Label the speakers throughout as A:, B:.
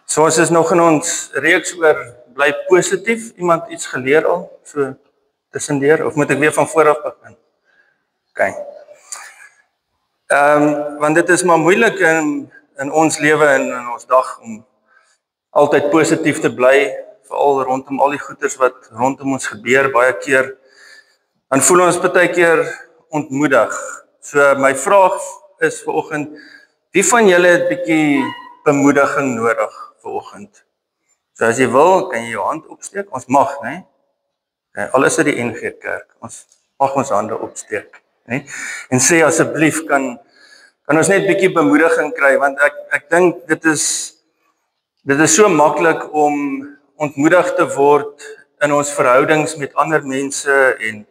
A: So ons is nog in ons reeks oor bly positief. Iemand iets geleer al? So tussendeur of moet ek weer van voor af begin? OK. Want dit is maar moeilik in ons lewe en in ons dag om altyd positief te bly, veral rondom al die goeters wat rondom ons gebeur. Baie keer dan voel ons baie keer ontmoedig. So my vraag is vanoggend, wie van julle het 'n bietjie bemoediging nodig vanoggend? So as jy wil, kan jy jou hand opsteek. Ons mag, né? Okay, al is dit die NG Kerk. Ons mag ons hande opsteek, né? En sê asseblief kan ons net 'n bietjie bemoediging kry, want ek dink dit is so maklik om ontmoedig te word in ons verhoudings met ander mense en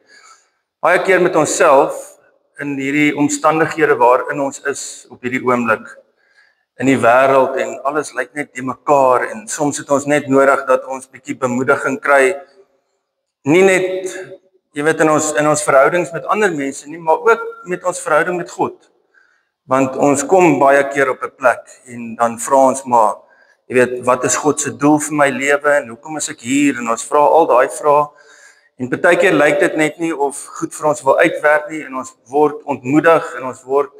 A: baie keer met onsself in hierdie omstandighede waarin ons is op hierdie oomblik in die wêreld en alles lyk net te mekaar en soms het ons net nodig dat ons bietjie bemoediging kry, nie net jy weet in ons verhoudings met ander mense nie, maar ook met ons verhouding met God. Want ons kom baie keer op 'n plek en dan vra ons maar, jy weet, wat is God se doel vir my lewe en hoekom is ek hier? En ons vra al daai vrae. En baie keer lyk dit net nie of goed vir ons wil uitwerk nie en ons word ontmoedig en ons word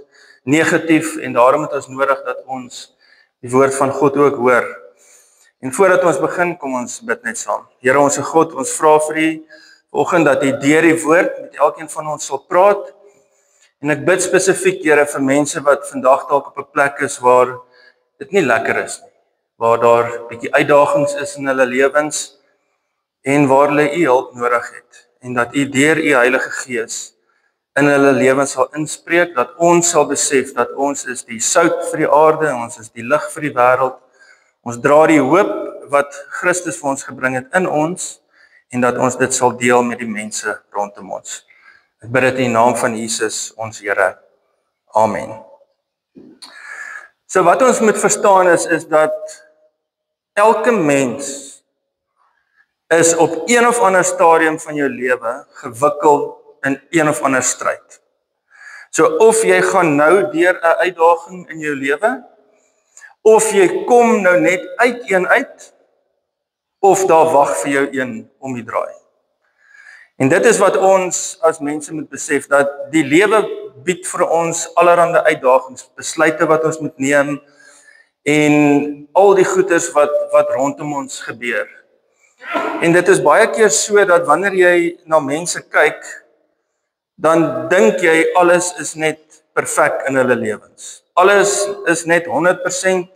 A: negatief en daarom het ons nodig dat ons die woord van God ook hoor. En voordat ons begin, kom ons bid net saam. Here ons God, ons vra vir U vanoggend dat U deur die woord met elkeen van ons sal praat. En ek bid spesifiek, Here, vir mense wat vandag dalk op 'n plek is waar dit nie lekker is nie, waar daar bietjie uitdagings is in hulle lewens en waar hulle U hulp nodig het en dat U deur U Heilige Gees in hulle lewens sal inspreek, dat ons sal besef dat ons is die sout vir die aarde, ons is die lig vir die wêreld. Ons dra die hoop wat Christus vir ons gebring het in ons en dat ons dit sal deel met die mense rondom ons. Ek bid dit in die naam van Jesus, ons Here. Amen. So wat ons moet verstaan is dat elke mens is op een of ander stadium van jou lewe gewikkeld in een of ander stryd. So of jy gaan nou deur 'n uitdaging in jou lewe, of jy kom nou net uit een uit, of daar wag vir jou een om die draai. En dit is wat ons as mense moet besef, dat die lewe bied vir ons allerlei uitdagings, besluite wat ons moet neem en al die goeders wat rondom ons gebeur. En dit is baie keer so dat wanneer jy na mense kyk, dan dink jy alles is net perfek in hulle lewens. Alles is net 100%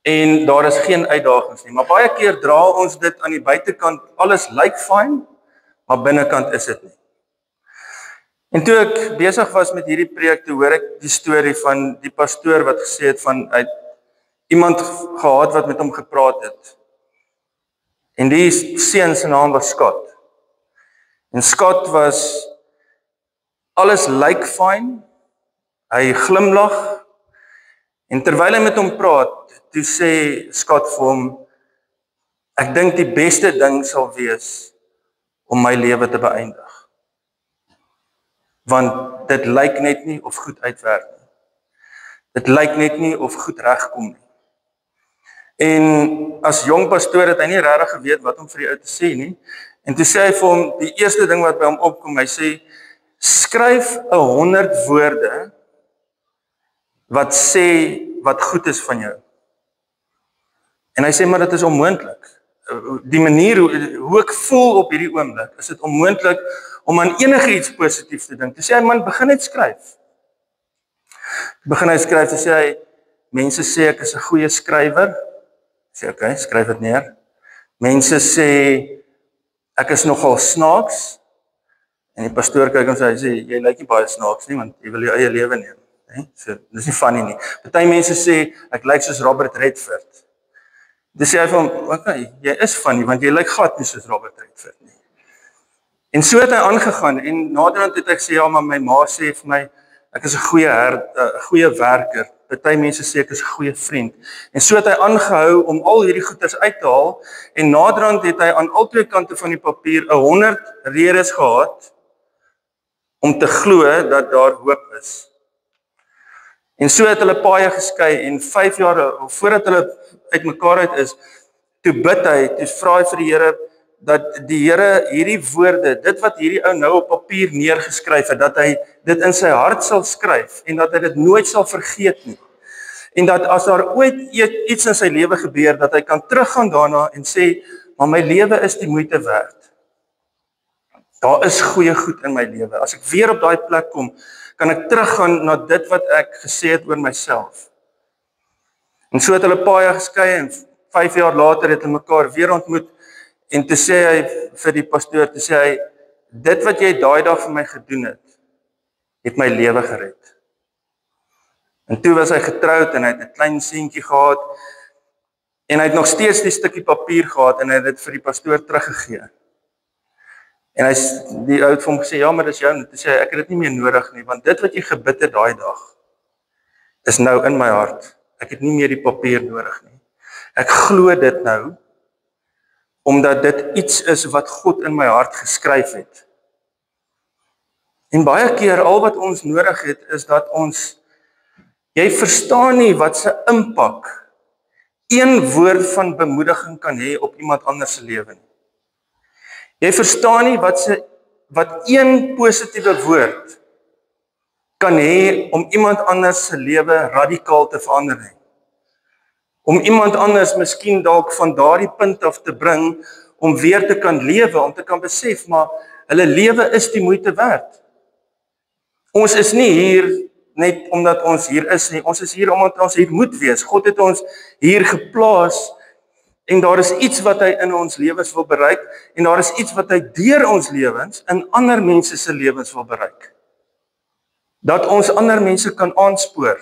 A: en daar is geen uitdagings nie. Maar baie keer dra ons dit aan die buitekant, alles lyk fyn, maar binnekant is dit nie. En toe ek besig was met hierdie preek, toe hoor ek die storie van die pastoor wat gesê het van hy iemand gehad wat met hom gepraat het. En die seun se naam was Scott. En Scott was alles lyk fyn. Hy glimlag. En terwyl hy met hom praat, toe sê Scott vir hom, ek dink die beste ding sal wees om my lewe te beëindig. Want dit lyk net nie of goed uitwerk nie. Dit lyk net nie of goed regkom nie. En as jong pastoor het hy nie regtig geweet wat om vir die ou te sê nie. En toe sê hy vir hom, die eerste ding wat by hom opkom, hy sê, skryf 100 woorde wat sê wat goed is van jou. En hy sê, maar dit is onmoontlik. Die manier hoe ek voel op hierdie oomblik, is dit onmoontlik om aan enigiets positief te dink. Toe sê hy, man, begin net skryf. Begin hy skryf, toe sê hy, mense sê ek is 'n goeie skrywer. Sê okay, skryf dit neer. Mense sê ek is nogal snaaks. En die pastoor kyk en sê jy lyk nie baie snaaks nie want jy wil jou eie lewe neem, né? So dis nie funny nie. Party mense sê ek lyk soos Robert Redford. Dis sê hy van okay, jy is funny want jy lyk glad nie soos Robert Redford nie. En so het hy aangegaan en naderhand het ek sê ja, maar my ma sê vir my ek is 'n goeie werker. Party mense sê ek is 'n goeie vriend. En so het hy aangehou om al hierdie goeders uit te haal en naderhand het hy aan albei kante van die papier 100 redes gehad om te glo dat daar hoop is. En so het hulle paaie geskei en 5 jaar voordat hulle uitmekaar uit is, toe bid hy, toe vra hy vir die Here, dat die Here hierdie woorde, dit wat hierdie ou nou op papier neergeskryf het, dat hy dit in sy hart sal skryf, en dat hy dit nooit sal vergeet nie. En dat as daar ooit iets in sy lewe gebeur, dat hy kan teruggaan daarna en sê, maar my lewe is die moeite werd. Daar is goeie goed in my lewe. As ek weer op daai plek kom, kan ek teruggaan na dit wat ek gesê het oor myself. En so het hulle paai geskei en 5 jaar later het hulle mekaar weer ontmoet en toe sê hy vir die pastoor, toe sê hy, dit wat jy daai dag vir my gedoen het my lewe gered. En toe was hy getroud en hy het 'n klein seentjie gehad en hy het nog steeds die stukkie papier gehad en hy het dit vir die pastoor teruggegee. En die ou het vir hom gesê, ja, maar dis jou, toe sê hy, ek het dit nie meer nodig nie, want dit wat jy gebid het daai dag, is nou in my hart. Ek het nie meer die papier nodig nie. Ek glo dit nou, omdat dit iets is wat God in my hart geskryf het. En baie keer, al wat ons nodig het, is dat jy verstaan nie wat se impak een woord van bemoediging kan hê op iemand anders se lewe nie. Jy verstaan nie wat een positiewe woord kan hê om iemand anders se lewe radikaal te verander nie. Om iemand anders miskien dalk van daardie punt af te bring, om weer te kan lewe, om te kan besef, maar hulle lewe is die moeite werd. Ons is nie hier net omdat ons hier is nie, ons is hier omdat ons hier moet wees. God het ons hier geplaas, en daar is iets wat hy in ons lewens wil bereik, en daar is iets wat hy deur ons lewens in ander mense se lewens wil bereik. Dat ons ander mense kan aanspoor.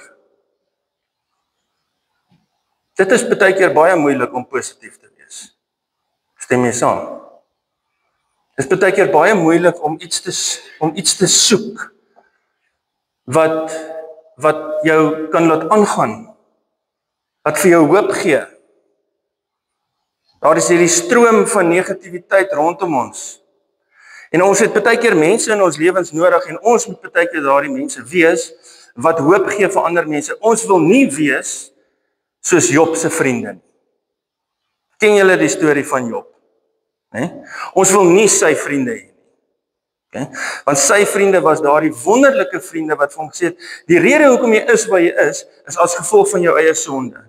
A: Dit is baie keer baie moeilik om positief te wees. Stem jy saam? Dit is baie keer baie moeilik om iets te soek wat jou kan laat aangaan, wat vir jou hoop gee. Daar is hierdie stroom van negativiteit rondom ons. En ons het baie keer mense in ons lewens nodig en ons moet baie keer daardie mense wees wat hoop gee vir ander mense. Ons wil nie wees soos Job se vriende nie. Ken julle die storie van Job? Ons wil nie sy vriende hê. Okay? Want sy vriende was daardie wonderlike vriende wat vir hom gesê het, die rede hoekom jy is waar jy is as gevolg van jou eie sonde.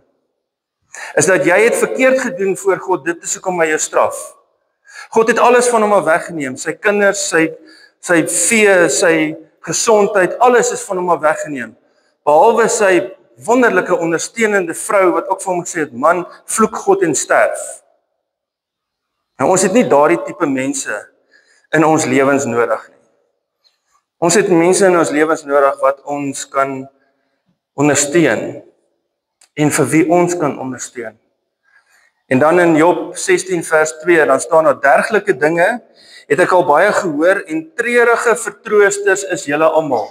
A: Is dat jy het verkeerd gedoen voor God, dit is hoekom hy jou straf. God het alles van hom af weggeneem, sy kinders, sy vee, sy gesondheid, alles is van hom af weggeneem. Behalwe sy wonderlike ondersteunende vrou wat ook vir hom gesê het, man, vloek God en sterf. Nou ons het nie daardie tipe mense in ons lewens nodig nie. Ons het mense in ons lewens nodig wat ons kan ondersteun en vir wie ons kan ondersteun. En dan in Job 16 vers 2, dan staan daar, dergelike dinge het ek al baie gehoor en treurige vertroosters is julle almal.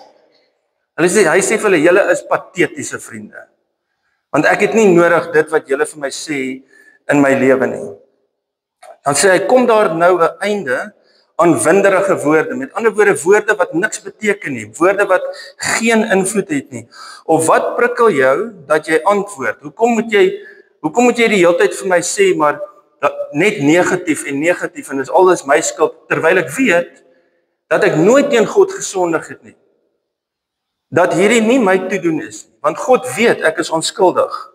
A: Hy sê vir hulle, julle is patetiese vriende. Want ek het nie nodig dit wat julle vir my sê in my lewe nie. Dan sê hy, kom daar nou 'n einde aan winderige woorde, met ander woorde, woorde wat niks beteken nie, woorde wat geen invloed het nie. Of wat prikkel jou dat jy antwoord? Hoekom moet jy die hele tyd vir my sê, maar net negatief en dis alles my skuld, terwyl ek weet dat ek nooit teen God gesondig het nie. Dat hierdie nie my toedoen is nie, want God weet ek is onskuldig.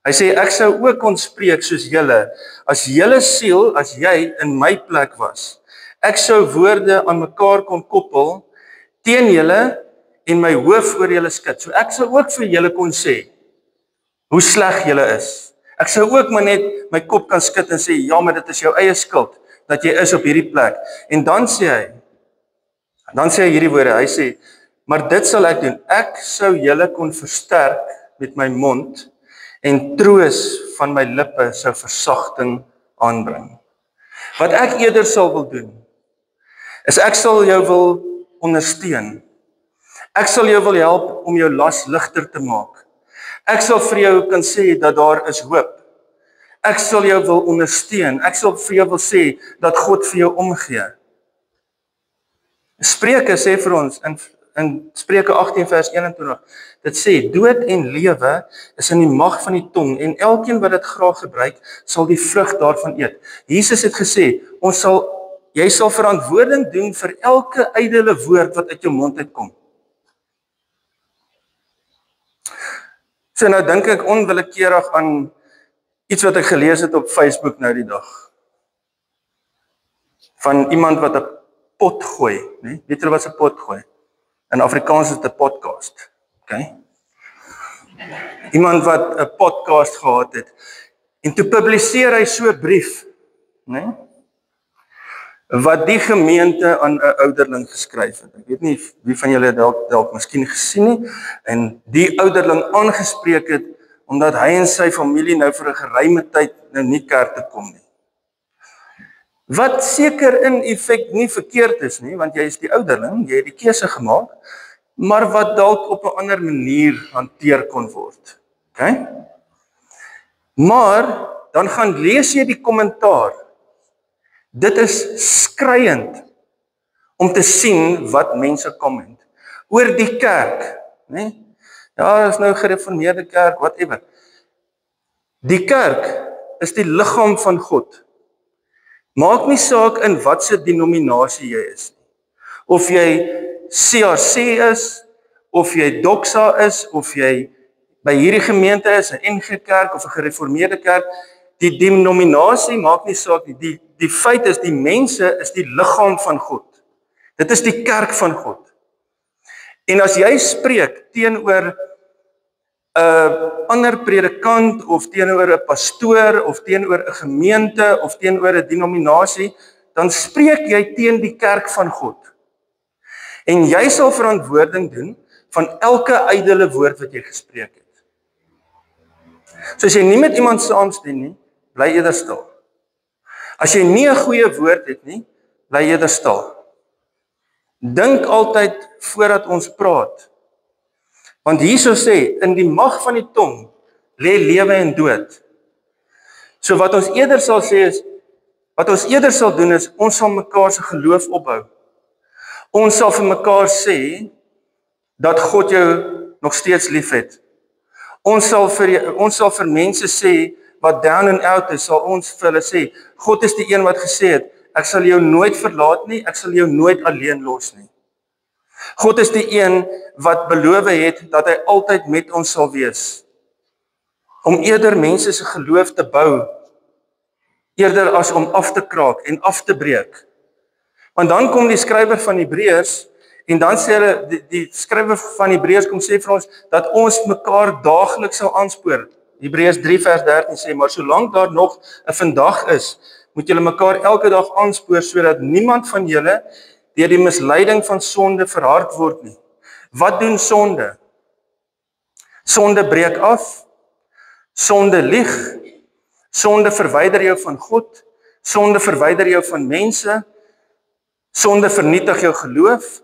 A: Hy sê ek sou ook kon spreek soos julle, as julle siel, as jy in my plek was. Ek sou woorde aan mekaar kon koppel teen julle en my hoof oor julle skud. So ek sou ook vir julle kon sê hoe sleg julle is. Ek sou ook maar net my kop kan skud en sê ja, maar dit is jou eie skuld dat jy is op hierdie plek. En dan sê hy hierdie woorde. Hy sê, maar dit sal ek doen. Ek sou julle kon versterk met my mond en troos van my lippe sou versagting aanbring. Wat ek eerder sal wil doen, is ek sal jou wil ondersteun. Ek sal jou wil help om jou las ligter te maak. Ek sal vir jou kan sê dat daar is hoop. Ek sal jou wil ondersteun. Ek sal vir jou wil sê dat God vir jou omgee. Spreuke sê vir ons in Spreuke 18 vers 21. Dit sê, dood en lewe is in die mag van die tong en elkeen wat dit graag gebruik, sal die vrug daarvan eet. Jesus het gesê, jy sal verantwoording doen vir elke ydelle woord wat uit jou mond uitkom. So nou dink ek onwillekeurig aan iets wat ek gelees het op Facebook nou die dag. Van iemand wat 'n pot gooi, né? Weet julle wat 'n pot gooi? In Afrikaans is dit 'n podcast. Okay? Iemand wat 'n podcast gehad het en toe publiseer hy so 'n brief, né? Wat die gemeente aan 'n ouderling geskryf het. Ek weet nie wie van julle dalk miskien gesien nie, en die ouderling aangespreek het omdat hy en sy familie nou vir 'n geruime tyd nou nie kerk toe kom nie. Wat seker in effek nie verkeerd is nie, want jy is die ouderling, jy het die keuse gemaak, maar wat dalk op 'n ander manier hanteer kon word. Okay? Maar dan gaan lees jy die kommentaar. Dit is skreiend om te sien wat mense comment oor die kerk, né? Ja, is nou gereformeerde kerk, whatever. Die kerk is die liggaam van God. Maak nie saak in watse denominasie jy is nie. Of jy CRC is, of jy Doxa is, of jy by hierdie gemeente is, 'n NG Kerk of 'n gereformeerde kerk, die denominasie maak nie saak nie. Die feit is, die mense is die liggaam van God. Dit is die kerk van God. En as jy spreek teenoor 'n ander predikant, of teenoor 'n pastoor, of teenoor 'n gemeente, of teenoor 'n denominasie, dan spreek jy teen die kerk van God. En jy sal verantwoording doen van elke ydelle woord wat jy gespreek het. So as jy nie met iemand saamstem nie, bly eerder stil. As jy nie 'n goeie woord het nie, bly eerder stil. Dink altyd voordat ons praat. Want Jesus sê, in die mag van die tong lê lewe en dood. So wat ons eerder sal sê is, wat ons eerder sal doen is, ons sal mekaar se geloof opbou. Ons sal vir mekaar sê dat God jou nog steeds liefhet. Ons sal vir mense sê wat down and out is, sal ons vir hulle sê, God is die een wat gesê het, ek sal jou nooit verlaat nie, ek sal jou nooit alleen los nie. God is die een wat beloof het dat hy altyd met ons sal wees. Om eerder mense se geloof te bou, eerder as om af te kraak en af te breek. Want dan kom die skrywer van Hebreërs, en dan sê hulle, die skrywer van Hebreërs kom sê vir ons, dat ons mekaar daagliks sal aanspoor. Hebreërs 3 vers 13 sê, maar solank daar nog 'n vandag is, moet julle mekaar elke dag aanspoor, sodat niemand van julle deur die misleiding van sonde verhard word nie. Wat doen sonde? Sonde breek af, sonde lieg, sonde verwyder jou van God, sonde verwyder jou van mense, sonde vernietig jou geloof.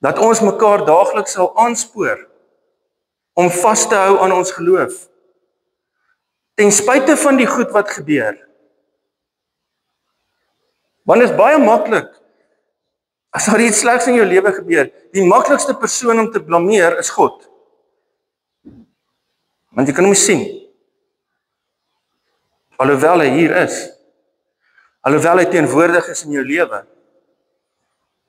A: Dat ons mekaar daagliks sal aanspoor om vas te hou aan ons geloof. Ten spyte van die goed wat gebeur. Want dit is baie maklik. As daar iets slegs in jou lewe gebeur, die maklikste persoon om te blameer is God. Want jy kan hom sien. Alhoewel hy hier is. Alhoewel hy teenwoordig is in jou lewe.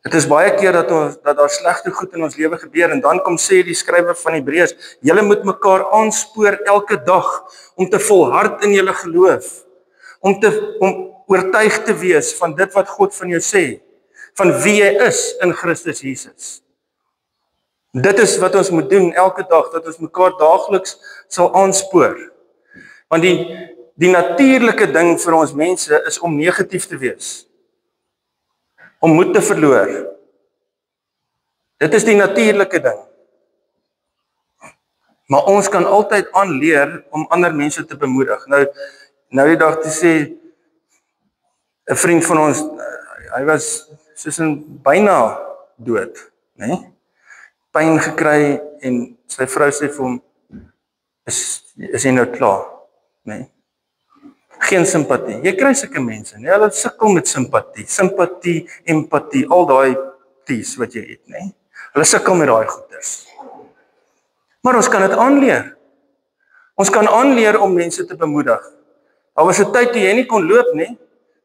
A: Dit is baie keer dat daar slegte goed in ons lewe gebeur, en dan kom sê die skrywer van Hebreërs, julle moet mekaar aanspoor elke dag om te volhard in julle geloof, om oortuig te wees van dit wat God van jou sê, van wie jy is in Christus Jesus. Dit is wat ons moet doen elke dag, dat ons mekaar daagliks sal aanspoor. Want die natuurlike ding vir ons mense is om negatief te wees. Om moed te verloor. Dit is die natuurlike ding. Maar ons kan altyd aanleer om ander mense te bemoedig. Nou die dag te sê, 'n vriend van ons, hy was soos byna dood, né? Pyn gekry, en sy vrou sê vir hom, is jy nou klaar, né? Geen simpatie. Jy kry sulke mense, né? Hulle sukkel met simpatie, empatie, al daai T's wat jy het, né? Hulle sukkel met daai goeders. Maar ons kan dit aanleer. Ons kan aanleer om mense te bemoedig. Daar was 'n tyd toe jy nie kon loop nie,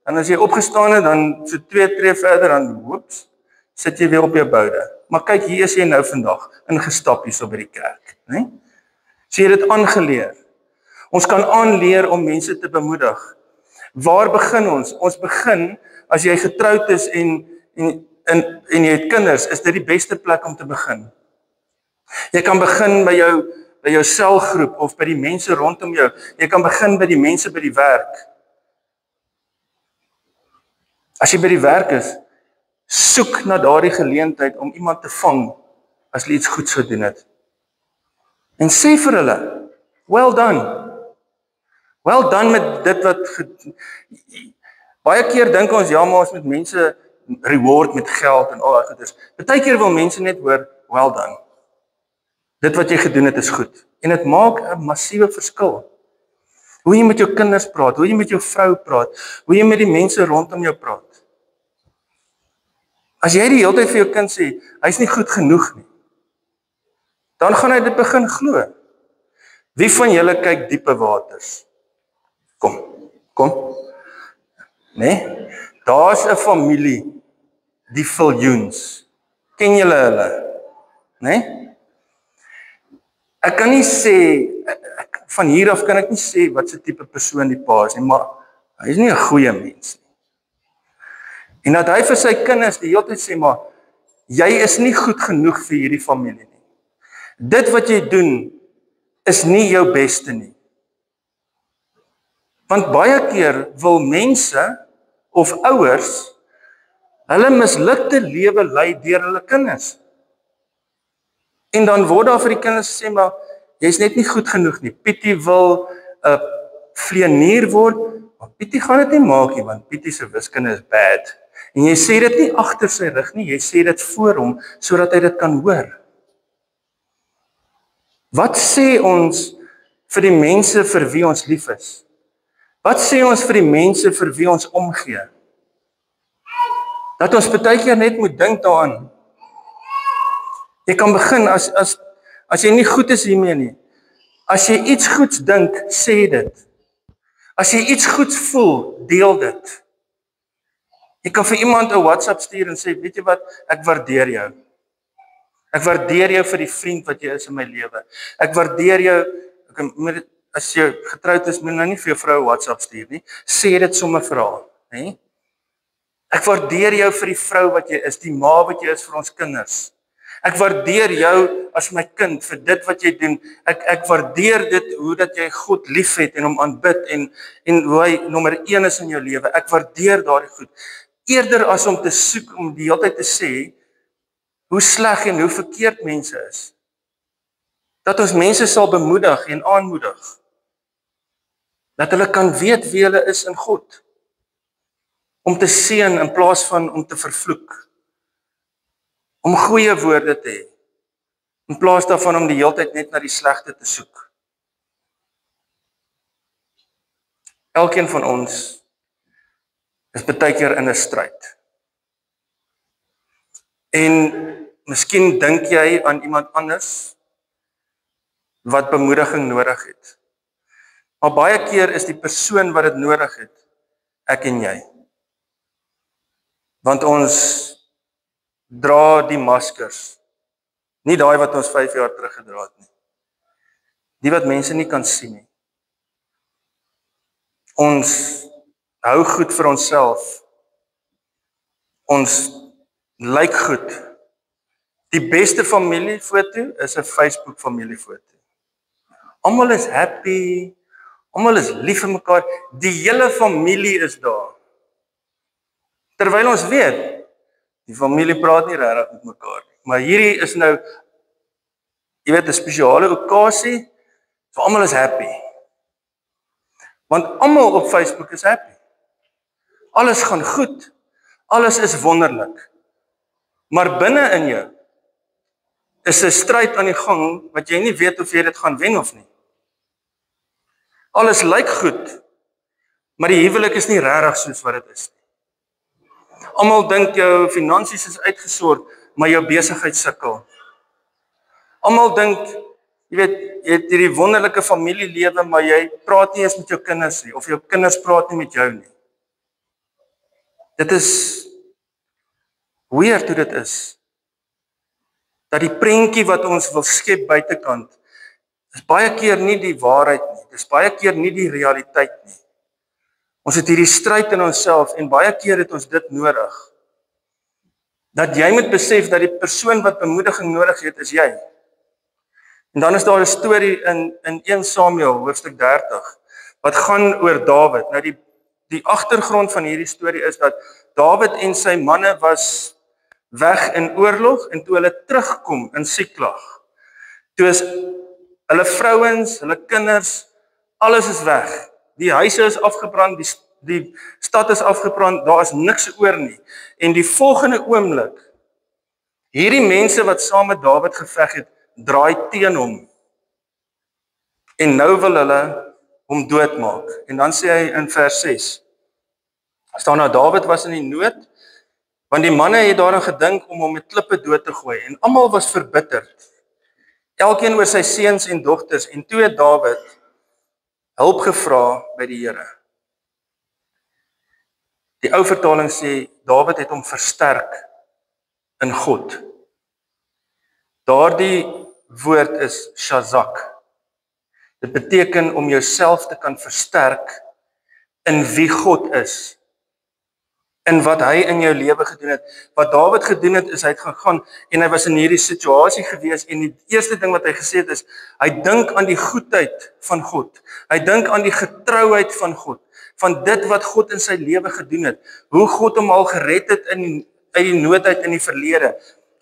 A: en as jy opgestaan het, dan so 2 tree verder, dan hoeps, sit jy weer op jou boude. Maar kyk, hier is jy nou vandag, ingestap hier so by die kerk, né? So jy het dit aangeleer. Ons kan aanleer om mense te bemoedig. Waar begin ons? Ons begin, as jy getroud is en jy het kinders, is dit die beste plek om te begin. Jy kan begin by jou selgroep of by die mense rondom jou. Jy kan begin by die mense by die werk. As jy by die werk is, soek na daardie geleentheid om iemand te vang as hulle iets goed sou doen het. En sê vir hulle, well done. Well done met dit wat baie keer dink ons, ja, maar ons moet mense reward met geld en al daai goeders. Partykeer wil mense net hoor, well done. Dit wat jy gedoen het is goed. En dit maak 'n massiewe verskil. Hoe jy met jou kinders praat, hoe jy met jou vrou praat, hoe jy met die mense rondom jou praat. As jy die hele tyd vir jou kind sê, hy's nie goed genoeg nie, dan gaan hy dit begin glo. Wie van julle kyk diepe waters? Kom. Nee? Daar's 'n familie, die Viljoens. Ken julle hulle? Nee? Ek kan nie sê, van hier af kan ek nie sê wat se tipe persoon die pa is nie, maar hy is nie 'n goeie mens nie. En dat hy vir sy kinders die hele tyd sê, maar jy is nie goed genoeg vir hierdie familie nie. Dit wat jy doen is nie jou beste nie. Want baie keer wil mense of ouers hulle mislukte lewe lei deur hulle kinders. En dan word daar vir die kinders gesê, maar jy's net nie goed genoeg nie. Pietie wil 'n vleenier word, maar Pietie gaan dit nie maak nie, want Pietie se wiskunde is bad. En jy sê dit nie agter sy rug nie, jy sê dit voor hom, sodat hy dit kan hoor. Wat sê ons vir die mense vir wie ons lief is? Wat sê ons vir die mense vir wie ons omgee? Dat ons baie keer net moet dink daaraan. Jy kan begin, as jy nie goed is hiermee nie. As jy iets goeds dink, sê dit. As jy iets goeds voel, deel dit. Jy kan vir iemand 'n WhatsApp stuur en sê, weet jy wat, ek waardeer jou. Ek waardeer jou vir die vriend wat jy is in my lewe. Ek waardeer jou, as jy getroud is, moet nou nie vir jou vrou 'n WhatsApp stuur nie. Sê dit sommer vir haar, né? Ek waardeer jou vir die vrou wat jy is, die ma wat jy is vir ons kinders. Ek waardeer jou as my kind vir dit wat jy doen. Ek waardeer dit hoe dat jy God liefhet en hom aanbid en hoe hy nommer 1 is in jou lewe. Ek waardeer daardie goed. Eerder as om te soek om die hele tyd te sê hoe sleg en hoe verkeerd mense is. Dat ons mense sal bemoedig en aanmoedig. Dat hulle kan weet wie hulle is in God. Om te seën in plaas van om te vervloek. Om goeie woorde te hê, in plaas daarvan om die hele tyd net na die slegte te soek. Elkeen van ons is baie keer in 'n stryd. En miskien dink jy aan iemand anders wat bemoediging nodig het. Maar baie keer is die persoon wat dit nodig het, ek en jy. Want ons dra die maskers. Nie daai wat ons 5 jaar terug gedra het nie. Die wat mense nie kan sien nie. Ons hou goed vir onsself. Ons lyk goed. Die beste familiefoto is 'n Facebook familiefoto. Almal is happy, almal is lief vir mekaar, die hele familie is daar. Terwyl ons weet, die familie praat nie regtig met mekaar nie. Maar hierdie is nou, jy weet, 'n spesiale okasie, so almal is happy. Want almal op Facebook is happy. Alles gaan goed. Alles is wonderlik. Maar binne in jou is 'n stryd aan die gang wat jy nie weet of jy dit gaan wen of nie. Alles lyk goed, maar die huwelik is nie regtig soos wat dit is nie. Almal dink jou finansies is uitgesort, maar jou besigheid sukkel. Almal dink, jy weet, jy het hierdie wonderlike familielewe, maar jy praat nie eens met jou kinders nie, of jou kinders praat nie met jou nie. Dit is weird hoe dit is. Dat die prentjie wat ons wil skep buitekant, is baie keer nie die waarheid nie. Dis baie keer nie die realiteit nie. Ons het hierdie stryd in onsself en baie keer het ons dit nodig. Dat jy moet besef dat die persoon wat bemoediging nodig het, is jy. En dan is daar 'n storie in 1 Samuel hoofstuk 30 wat gaan oor Dawid. Nou die agtergrond van hierdie storie is dat Dawid en sy manne was weg in oorlog en toe hulle terugkom in Siklag. Toe is hulle vrouens, hulle kinders, alles is weg. Die huise is afgebrand, die stad is afgebrand, daar is niks oor nie. En die volgende oomblik, hierdie mense wat saam met Dawid geveg het, draai teen hom. En nou wil hulle hom doodmaak. En dan sê hy in vers 6, staan daar, Dawid was in die nood, want die manne het daaraan gedink om hom met klippe dood te gooi. En almal was verbitterd. Elkeen oor sy seuns en dogters. En toe het Dawid hulp gevra by die Here. Die ou vertaling sê, Dawid het hom versterk in God. Daardie woord is shazak. Dit beteken om jouself te kan versterk in wie God is. In wat hy in jou lewe gedoen het. Wat Dawid gedoen het, is hy het gegaan en hy was in hierdie situasie gewees en die eerste ding wat hy gesê het is, hy dink aan die goedheid van God. Hy dink aan die getrouheid van God. Van dit wat God in sy lewe gedoen het. Hoe God hom al gered het uit die nood uit in die verlede.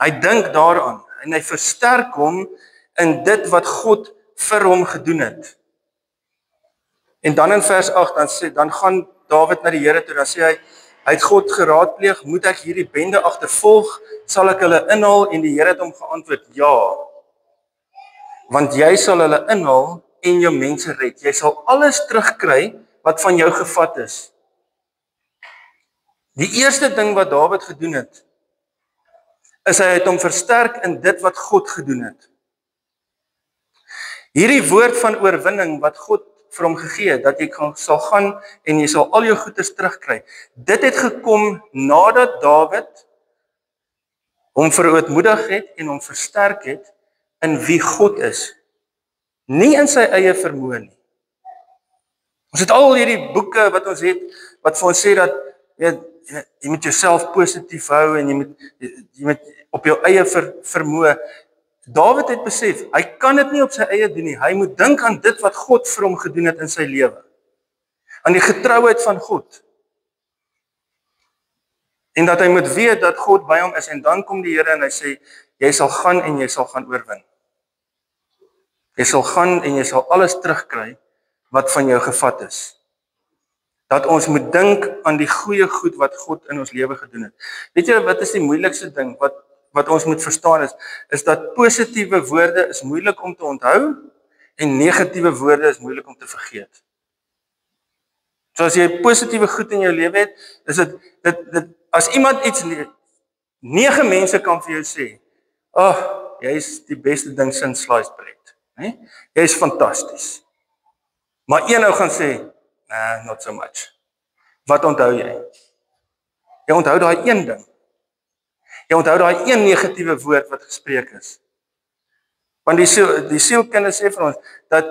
A: Hy dink daaraan en hy versterk hom in dit wat God vir hom gedoen het. En dan in vers 8, dan gaan Dawid na die Here toe, dan sê hy het God geraadpleeg, moet ek hierdie bende agtervolg, sal ek hulle inhaal, en die Here het hom geantwoord, ja. Want jy sal hulle inhaal en jou mense red. Jy sal alles terugkry wat van jou gevat is. Die eerste ding wat Dawid gedoen het, is hy het hom versterk in dit wat God gedoen het. Hierdie woord van oorwinning wat God vir hom gegee het, dat jy sal gaan en jy sal al jou goedes terugkry. Dit het gekom nadat Dawid hom verootmoedig het en hom versterk het in wie God is. Nie in sy eie vermoë nie. Ons het al hierdie boeke wat ons het, wat vir ons sê dat jy moet jouself positief hou en jy moet op jou eie vermoë. Dawid het besef, hy kan dit nie op sy eie doen nie. Hy moet dink aan dit wat God vir hom gedoen het in sy lewe. Aan die getrouheid van God. En dat hy moet weet dat God by hom is. En dan kom die Here en hy sê, jy sal gaan en jy sal gaan oorwin. Jy sal gaan en jy sal alles terugkry wat van jou gevat is. Dat ons moet dink aan die goeie goed wat God in ons lewe gedoen het. Weet jy wat is die moeilikste ding wat ons moet verstaan is dat positiewe woorde is moeilik om te onthou en negatiewe woorde is moeilik om te vergeet. So as jy positiewe goed in jou lewe het, is dit as iemand iets 9 mense kan vir jou sê, jy is die beste ding since sliced bread, né? Jy is fantasties. Maar een ou gaan sê, nah, not so much. Wat onthou jy? Jy onthou daai een ding. Jy onthou daai een negatiewe woord wat gespreek is. Want die sielkinders sê vir ons, dat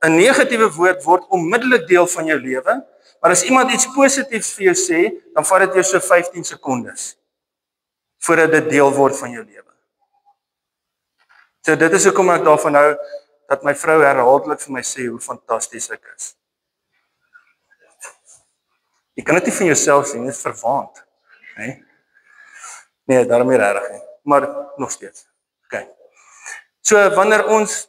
A: 'n negatiewe woord word onmiddellik deel van jou lewe, maar as iemand iets positiefs vir jou sê, dan vat dit jou so 15 sekondes, voordat dit deel word van jou lewe. So dit is hoekom ek daarvan hou, dat my vrou herhaaldelik vir my sê, hoe fantasties ek is. Jy kan dit nie van jouself sê, dit is verwaand. Nee, daarom nie regtig nie, maar nog steeds. Okay. So wanneer ons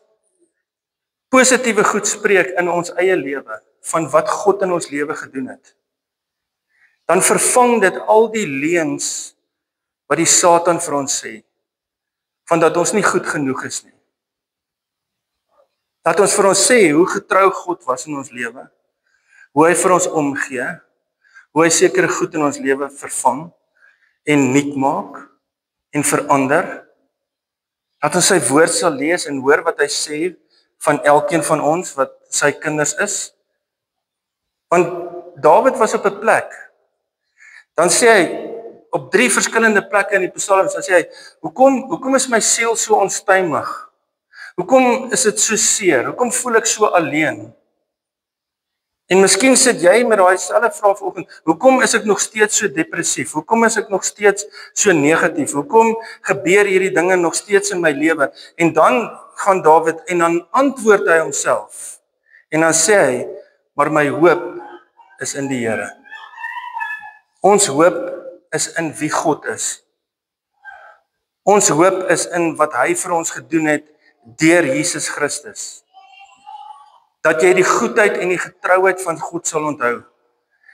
A: positiewe goed spreek in ons eie lewe, van wat God in ons lewe gedoen het, dan vervang dit al die leuns wat die Satan vir ons sê, van dat ons nie goed genoeg is nie. Dat ons vir ons sê hoe getrou God was in ons lewe, hoe hy vir ons omgee, hoe hy sekere goed in ons lewe vervang en nuut maak. en verander. Dat ons sy woord sal lees en hoor wat hy sê van elkeen van ons wat sy kinders is. Want Dawid was op 'n plek. Dan sê hy op 3 verskillende plekke in die Psalms, dan sê hy, hoekom is my siel so onstuimig? Hoekom is dit so seer? Hoekom voel ek so alleen? En miskien sit jy met daai selfe vraag vanoggend, hoekom is ek nog steeds so depressief? Hoekom is ek nog steeds so negatief? Hoekom gebeur hierdie dinge nog steeds in my lewe? En dan gaan Dawid en dan antwoord hy homself. En dan sê hy, maar my hoop is in die Here. Ons hoop is in wie God is. Ons hoop is in wat hy vir ons gedoen het deur Jesus Christus. Dat jy die goedheid en die getrouheid van God sal onthou.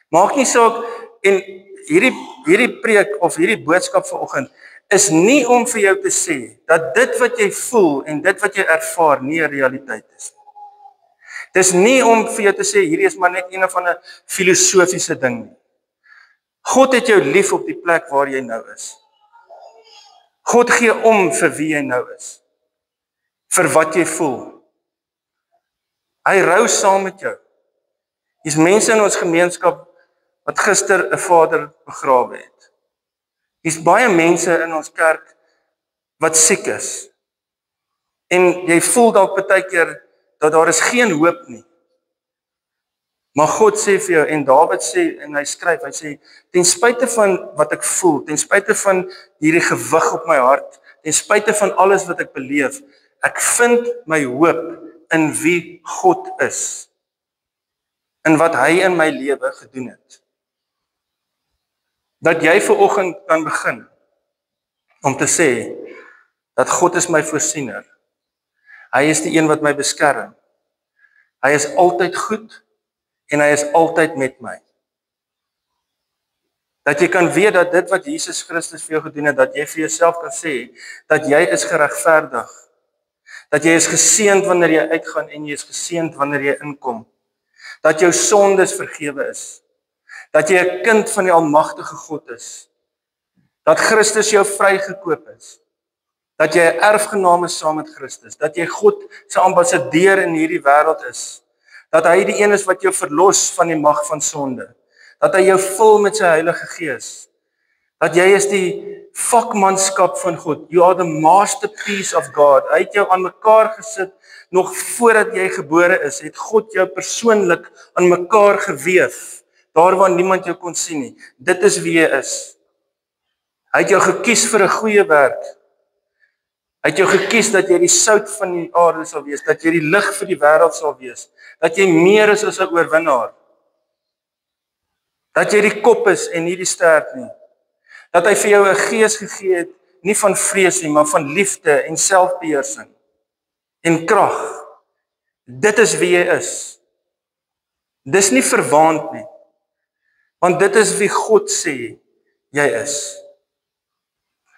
A: Maak nie saak, en hierdie preek of hierdie boodskap vanoggend is nie om vir jou te sê dat dit wat jy voel en dit wat jy ervaar nie 'n realiteit is. Dis nie om vir jou te sê hierdie is maar net een of ander filosofiese ding nie. God het jou lief op die plek waar jy nou is. God gee om vir wie jy nou is. Vir wat jy voel. Hy rou saam met jou. Hier's mense in ons gemeenskap wat gister 'n vader begrawe het. Hier's baie mense in ons kerk wat siek is. En jy voel dalk baie keer dat daar is geen hoop nie. Maar God sê vir jou, en Dawid sê, en hy skryf, hy sê, ten spyte van wat ek voel, ten spyte van hierdie gewig op my hart, ten spyte van alles wat ek beleef, ek vind my hoop in wie God is. In wat hy in my lewe gedoen het. Dat jy vanoggend kan begin om te sê dat God is my voorsiener. Hy is die een wat my beskerm. Hy is altyd goed en hy is altyd met my. Dat jy kan weet dat dit wat Jesus Christus vir jou gedoen het, dat jy vir jouself kan sê dat jy is geregverdig. Dat jy is geseënd wanneer jy uitgaan en jy is geseënd wanneer jy inkom. Dat jou sondes vergewe is. Dat jy 'n kind van die almagtige God is. Dat Christus jou vrygekoop is. Dat jy 'n erfgenaam is saam met Christus. Dat jy God se ambassadeur in hierdie wêreld is. Dat hy die een is wat jou verlos van die mag van sonde. Dat hy jou vul met sy Heilige Gees. Dat jy is die vakmanskap van God. You are the masterpiece of God. Hy het jou aan mekaar gesit nog voordat jy gebore is. Het God jou persoonlik aan mekaar geweef. Daar waar niemand jou kon sien nie. Dit is wie jy is. Hy het jou gekies vir 'n goeie werk. Hy het jou gekies dat jy die sout van die aarde sal wees, dat jy die lig vir die wêreld sal wees, dat jy meer is as 'n oorwinnaar. Dat jy die kop is en nie die stert nie. Dat hy vir jou 'n gees gegee het, nie van vrees nie, maar van liefde en selfbeheersing en krag. Dit is wie jy is. Dis nie verwaand nie. Want dit is wie God sê jy is.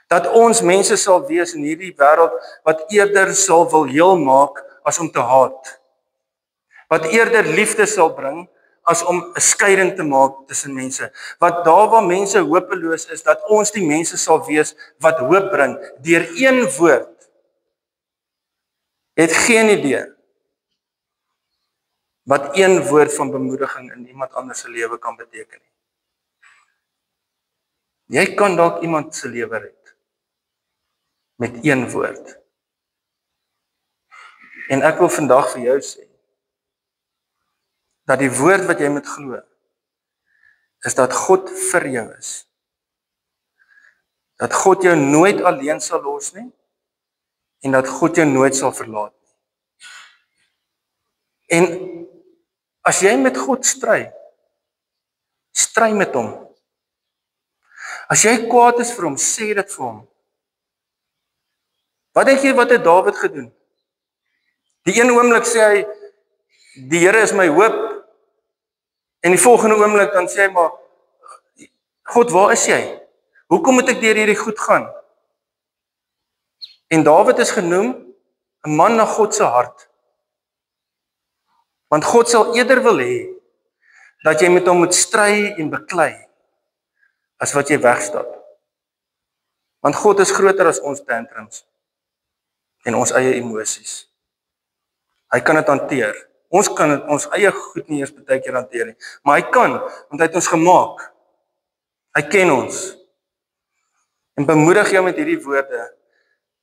A: Dat ons mense sal wees in hierdie wêreld wat eerder sal wil heel maak as om te haat. Wat eerder liefde sal bring as om 'n skeiding te maak tussen mense. Wat daar waar mense hopeloos is, dat ons die mense sal wees wat hoop bring deur een woord. Het geen idee wat een woord van bemoediging in iemand anders se lewe kan beteken nie. Jy kan dalk iemand se lewe red met een woord. En ek wil vandag vir jou sê dat die woord wat jy moet glo is dat God vir jou is. Dat God jou nooit alleen sal los nie en dat God jou nooit sal verlaat nie. En as jy met God stry met hom. As jy kwaad is vir hom, sê dit vir hom. Wat dink jy wat het Dawid gedoen? Die een oomblik sê hy, die Here is my hoop. En die volgende oomblik dan sê hy maar, God, waar is jy? Hoekom moet ek deur hierdie goed gaan? En Dawid is genoem 'n man na God se hart. Want God sal eerder wil hê dat jy met hom moet stry en beklei as wat jy wegstap. Want God is groter as ons tantrums en ons eie emosies. Hy kan dit hanteer. Ons kan dit, ons eie goed nie eers baie keer hanteer nie, maar hy kan, want hy het ons gemaak. Hy ken ons. En bemoedig jou met hierdie woorde,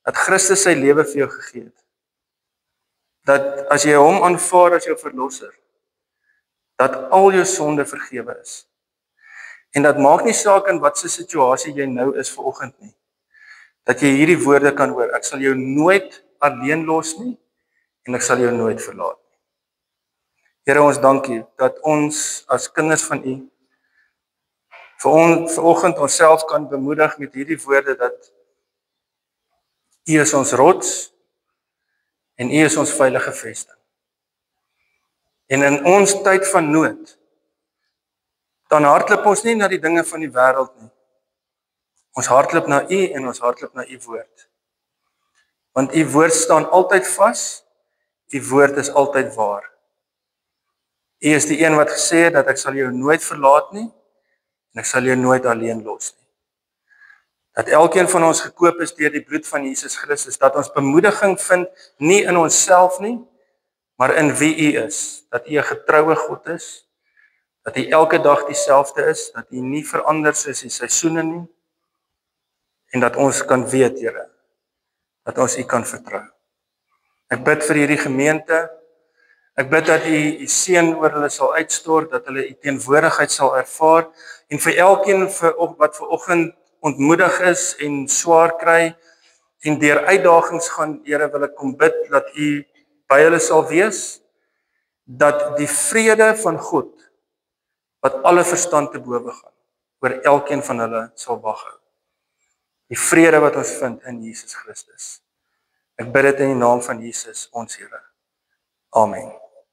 A: dat Christus sy lewe vir jou gegee het. Dat as jy hom aanvaar as jou verlosser, dat al jou sonde vergewe is. En dat maak nie saak in wat se situasie jy nou is vanoggend nie. Dat jy hierdie woorde kan hoor, ek sal jou nooit alleen los nie, en ek sal jou nooit verlaat nie. Here, ons dank U, dat ons as kinders van U, vanoggend onsself kan bemoedig met hierdie woorde, dat U is ons rots, en U is ons veilige vesting. En in ons tyd van nood, dan hardloop ons nie na die dinge van die wêreld nie. Ons hardloop na U en ons hardloop na U woord. Want U woord staan altyd vas, U woord is altyd waar. U is die een wat gesê het dat ek sal jou nooit verlaat nie en ek sal jou nooit alleen los nie. Dat elkeen van ons gekoop is deur die bloed van Jesus Christus, dat ons bemoediging vind nie in onsself nie, maar in wie U is, dat U 'n getroue God is, dat U elke dag dieselfde is, dat U nie verander soos die seisoene nie, en dat ons kan weet, Here, dat ons U kan vertrou. Ek bid vir hierdie gemeente, ek bid dat U seën oor hulle sal uitstort, dat hulle U teenwoordigheid sal ervaar, en vir elkeen wat vanoggend ontmoedig is en swaar kry, en deur uitdagings gaan, Here, wil ek kom bid, dat U by hulle sal wees, dat die vrede van God, wat alle verstand te bowe gaan, oor elkeen van hulle sal wag hou. Die vrede wat ons vind in Jesus Christus. Ek bid dit in die naam van Jesus, ons Here. Amen.